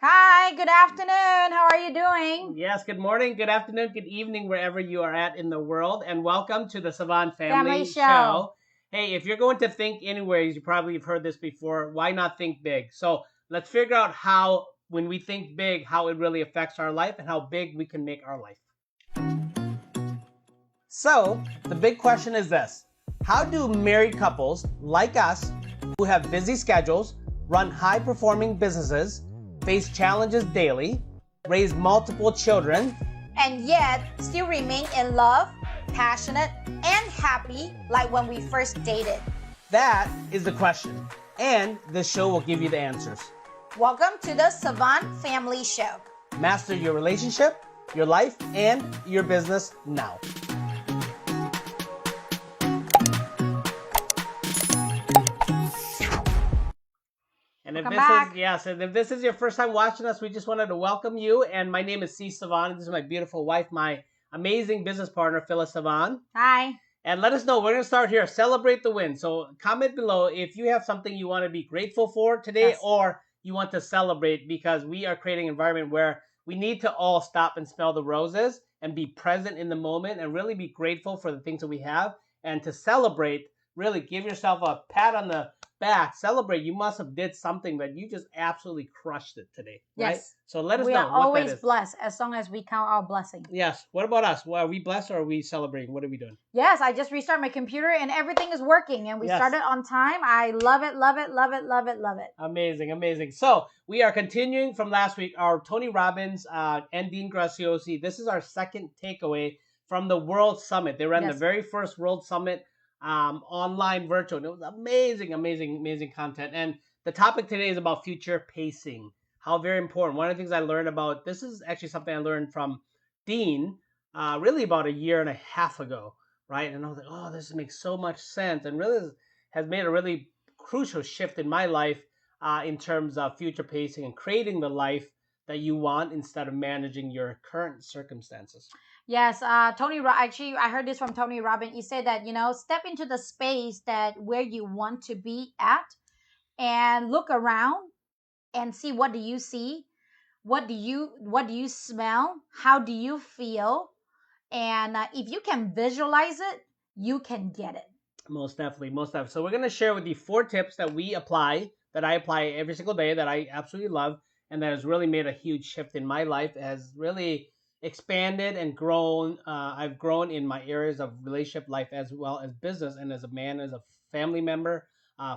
Hi, good afternoon. How are you doing? Yes, good morning, good afternoon, good evening, wherever you are at in the world, and welcome to the Savant Family Family show. Show. Hey, if you're going to think anyways, you probably have heard this before. Why not think big? So let's figure out how, when we think big, how it really affects our life and how big we can make our life. So the big question is this: how do married couples like us, who have busy schedules, run high performing businesses, face challenges daily, raise multiple children, And yet, still remain in love, passionate, and happy like when we first dated. that is the question. And this show will give you the answers. Welcome to the Savant Family Show. Master your relationship, your life, and your business now. And if Welcome this back. is yes, and if this is your first time watching us, we just wanted to welcome you. And my name is C. Savan. This is my beautiful wife, my amazing business partner, Phyllis Savan. Hi. And let us know. We're going to start here. Celebrate the win. So comment below if you have something you want to be grateful for today, Yes. or you want to celebrate, because we are creating an environment where we need to all stop and smell the roses and be present in the moment and really be grateful for the things that we have, and to celebrate. Really give yourself a pat on the back. Celebrate. You must have did something that you just absolutely crushed it today, right? Yes. So let us We are know what that always is. blessed as long as we count our blessings. Yes. What about us? Well, are we blessed or are we celebrating? What are we doing? Yes, I just restarted my computer and everything is working and we Yes. started on time. I love it, love it, love it, love it, love it. Amazing, amazing. So we are continuing from last week, our Tony Robbins and Dean Graziosi. This is our second takeaway from the World Summit. They ran the Yes. very first World Summit online virtual. And it was amazing, amazing, amazing content. And the topic today is about future pacing. How very important. One of the things I learned about this is actually something I learned from Dean really about a year and a half ago, right? And I was like, oh, this makes so much sense, and really has made a really crucial shift in my life in terms of future pacing and creating the life that you want instead of managing your current circumstances. Yes, actually, I heard this from Tony Robbins. He said that, step into the space that where you want to be at and look around and see what do you see? What do you smell? How do you feel? And if you can visualize it, you can get it. Most definitely, most definitely. So we're going to share with you 4 tips that we apply, that I apply every single day, that I absolutely love, and that has really made a huge shift in my life. It has really expanded and grown. I've grown in my areas of relationship life as well as business, and as a man, as a family member,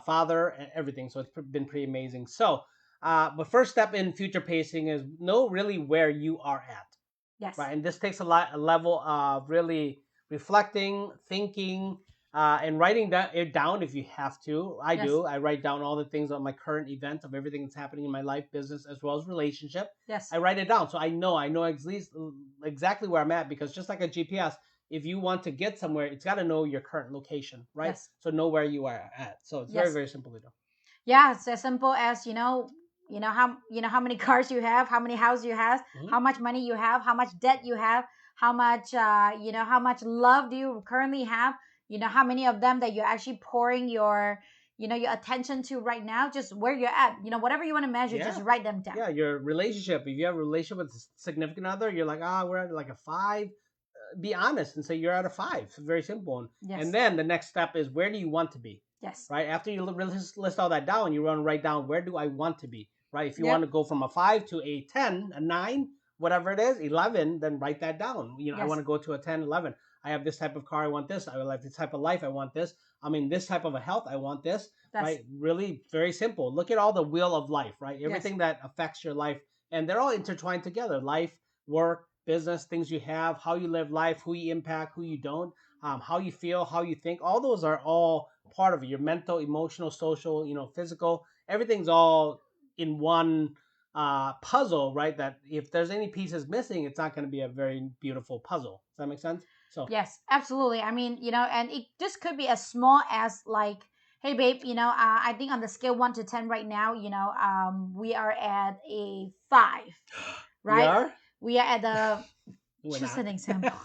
father, and everything. So it's been pretty amazing. So, but first step in future pacing is know really where you are at, Yes. right? And this takes a level of really reflecting, thinking, and writing it down if you have to. I Yes. do. I write down all the things on my current events of everything that's happening in my life, business, as well as relationship. Yes. I write it down, so I know at least exactly where I'm at, because just like a GPS, if you want to get somewhere, it's got to know your current location, right? Yes. So know where you are at. So it's very, Yes. very simple to do. Yeah, it's as simple as how many cars you have, how many houses you have, Mhm. how much money you have, how much debt you have, how much love do you currently have, how many of them that you're actually pouring your attention to right now, just where you're at, whatever you want to measure, just Yeah. write them down. Yeah, your relationship. If you have a relationship with a significant other, you're like, we're at like a 5. Be honest and say you're at a 5. It's very simple. Yes. And then the next step is, where do you want to be? Yes. Right? After you list all that down, you want to write down, where do I want to be? Right? If you Yep. want to go from a 5 to a 10, a 9, whatever it is, 11, then write that down. I Yes. want to go to a 10, 11. I have this type of car, I want this. I like this type of life, I want this. I'm in this type of a health, I want this. Right? Really very simple. Look at all the wheel of life, right? Everything that affects your life, and they're all intertwined together. Life, work, business, things you have, how you live life, who you impact, who you don't, how you feel, how you think. All those are all part of it. Your mental, emotional, social, physical. Everything's all in one puzzle, right? That if there's any pieces missing, it's not going to be a very beautiful puzzle. Does that make sense? So Yes, absolutely. I mean, and it just could be as small as like, hey, babe, I think on the scale 1 to 10 right now, we are at a 5, we right? are. We are at the We're just not. an example.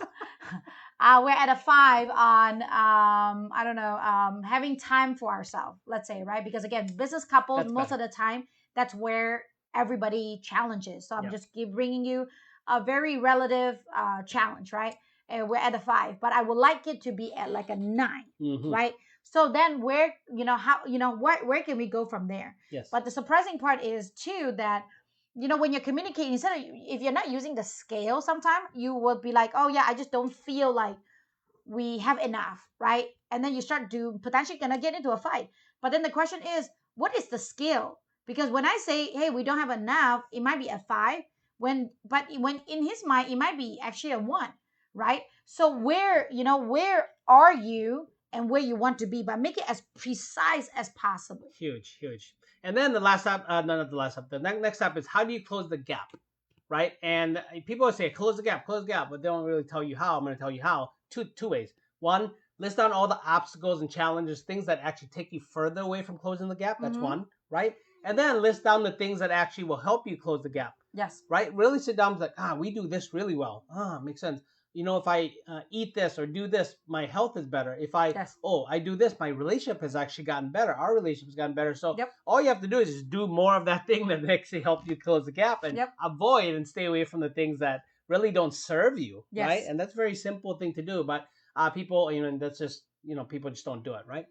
We're at a 5 on I don't know, having time for ourselves, let's say, right? Because again, business couples, That's most better. of the time, that's where everybody challenges. So I'm Yeah. just bringing you a very relative challenge, right? And we're at a 5, but I would like it to be at like a 9, Mm-hmm. right? So then where, how, where can we go from there? Yes. But the surprising part is too that, when you're communicating, instead of, if you're not using the scale, sometimes you will be like, oh yeah, I just don't feel like we have enough, right? And then you start to potentially gonna get into a fight. But then the question is, what is the scale? Because when I say, hey, we don't have enough, it might be a 5. But when in his mind, it might be actually a 1, right? So where are you and where you want to be, but make it as precise as possible. Huge, huge. And then the last step, no, not the last step. The next step is how do you close the gap, right? And people would say close the gap, but they don't really tell you how. I'm going to tell you how. Two ways. One, list down all the obstacles and challenges, things that actually take you further away from closing the gap. That's one, right? And then list down the things that actually will help you close the gap. Yes. Right? Really sit down and be like, we do this really well. Makes sense. If I eat this or do this, my health is better. If I I do this, my relationship has actually gotten better. Our relationship has gotten better. So all you have to do is just do more of that thing that actually helps you close the gap and avoid and stay away from the things that really don't serve you. Yes. Right? And that's a very simple thing to do. But people, that's just, people just don't do it, right?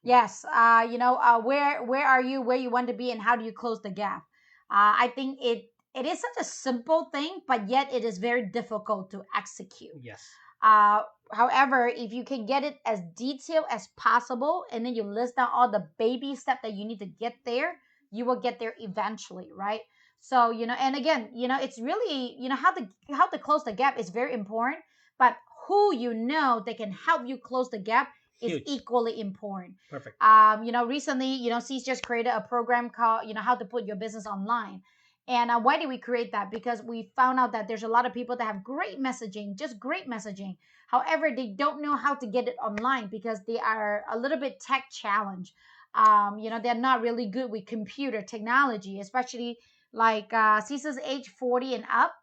Yes. Where are you, where you want to be, and how do you close the gap? I think it is such a simple thing, but yet it is very difficult to execute. Yes. However, if you can get it as detailed as possible, and then you list down all the baby steps that you need to get there, you will get there eventually, right? So, and again, it's really, how to close the gap is very important, but who that can help you close the gap is equally important. Perfect. Recently, C's just created a program called, how to put your business online. And why did we create that? Because we found out that there's a lot of people that have great messaging, just great messaging. However, they don't know how to get it online because they are a little bit tech challenged. They're not really good with computer technology, especially like Caesar's age 40 and up,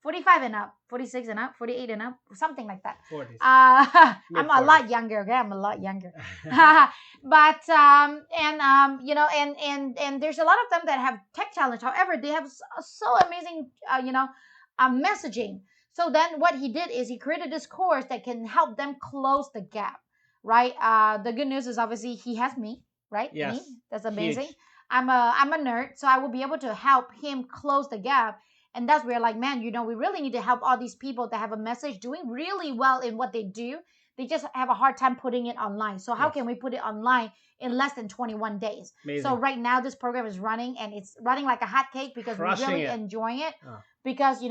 45 and up, 46 and up, 48 and up, something like that. 40s. I'm a lot younger. Okay, I'm a lot younger. But and there's a lot of them that have tech challenge. However, they have so amazing messaging. So then what he did is he created this course that can help them close the gap, right? The good news is obviously he has me, right? Yes. Me. That's amazing. Huge. I'm a nerd, so I will be able to help him close the gap. And that's where, like, man, we really need to help all these people that have a message doing really well in what they do. They just have a hard time putting it online. So how can we put it online in less than 21 days? Amazing. So right now this program is running, and it's running like a hot cake because we're really enjoying it. Because,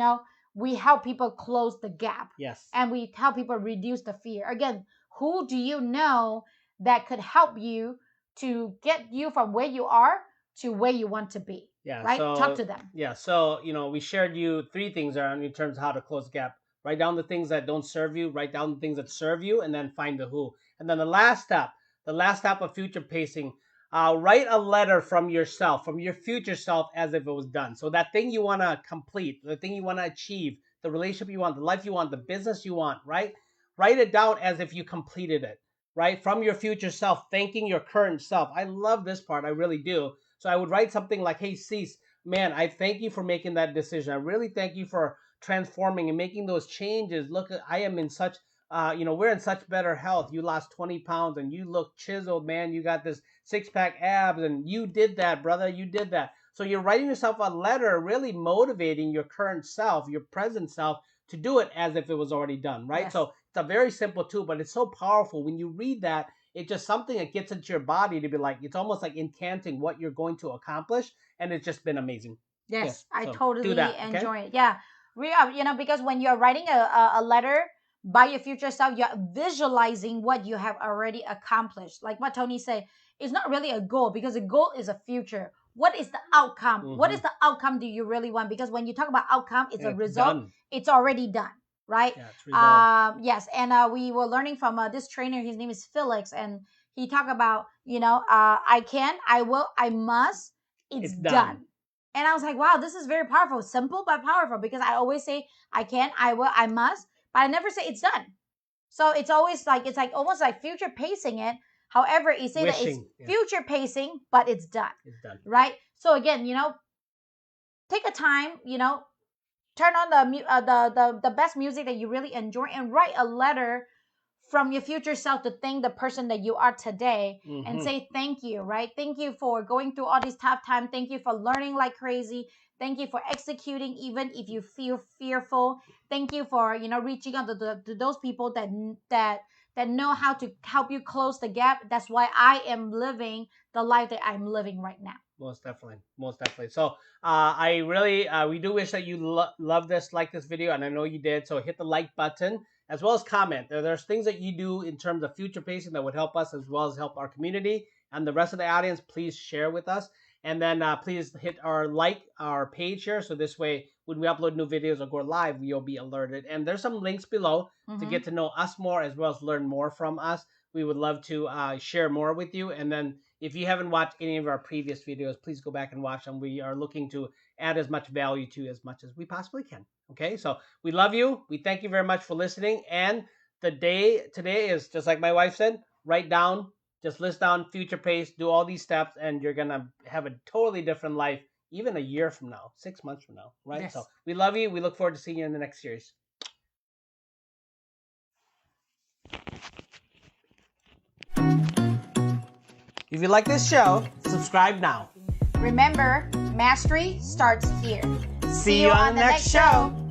we help people close the gap. Yes. And we help people reduce the fear. Again, who do you know that could help you to get you from where you are to where you want to be? Yeah. Right? So, talk to them. Yeah. So, we shared you 3 things in terms of how to close the gap. Write down the things that don't serve you, write down the things that serve you, and then find the who. And then the last step of future pacing, write a letter from yourself, from your future self, as if it was done. So that thing you want to complete, the thing you want to achieve, the relationship you want, the life you want, the business you want, right? Write it down as if you completed it, right? From your future self, thanking your current self. I love this part. I really do. So I would write something like, hey, Cease, man, I thank you for making that decision. I really thank you for transforming and making those changes. Look, I am in such, we're in such better health. You lost 20 pounds and you look chiseled, man. You got this 6-pack abs and you did that, brother. You did that. So you're writing yourself a letter, really motivating your current self, your present self, to do it as if it was already done, right? Yes. So it's a very simple tool, but it's so powerful. When you read that, it's just something that gets into your body to be like, it's almost like incanting what you're going to accomplish. And it's just been amazing. Yes, I totally enjoy it. Yeah. We are, because when you're writing a letter by your future self, you're visualizing what you have already accomplished. Like what Tony said, it's not really a goal because a goal is a future. What is the outcome? Mm-hmm. What is the outcome do you really want? Because when you talk about outcome, it's a result. Done. It's already done, right? Yeah, it's yes, and we were learning from this trainer. His name is Felix, and he talked about, I can, I will, I must. It's done. And I was like, wow, this is very powerful. Simple, but powerful. Because I always say, I can, I will, I must. But I never say it's done. So it's always like, it's like almost like future pacing it. However, you say that it's future pacing, but it's done. It's done. Right? So again, take a time, turn on the best music that you really enjoy and write a letter from your future self to thank the person that you are today and say thank you, right? Thank you for going through all these tough times. Thank you for learning like crazy. Thank you for executing even if you feel fearful. Thank you for, reaching out to those people that know how to help you close the gap. That's why I am living the life that I'm living right now. Most definitely, most definitely. So I really, we do wish that you love this, like this video, and I know you did. So hit the like button as well as comment. There's things that you do in terms of future pacing that would help us as well as help our community and the rest of the audience. Please share with us, and then please hit our page here. So this way, when we upload new videos or go live, you'll be alerted. And there's some links below to get to know us more as well as learn more from us. We would love to share more with you, and then if you haven't watched any of our previous videos, please go back and watch them. We are looking to add as much value to as much as we possibly can. Okay, so we love you. We thank you very much for listening. And the day today is just like my wife said, write down, just list down future pace, do all these steps, and you're going to have a totally different life even a year from now, 6 months from now, right? Yes. So we love you. We look forward to seeing you in the next series. If you like this show, subscribe now. Remember, mastery starts here. See you on the next show.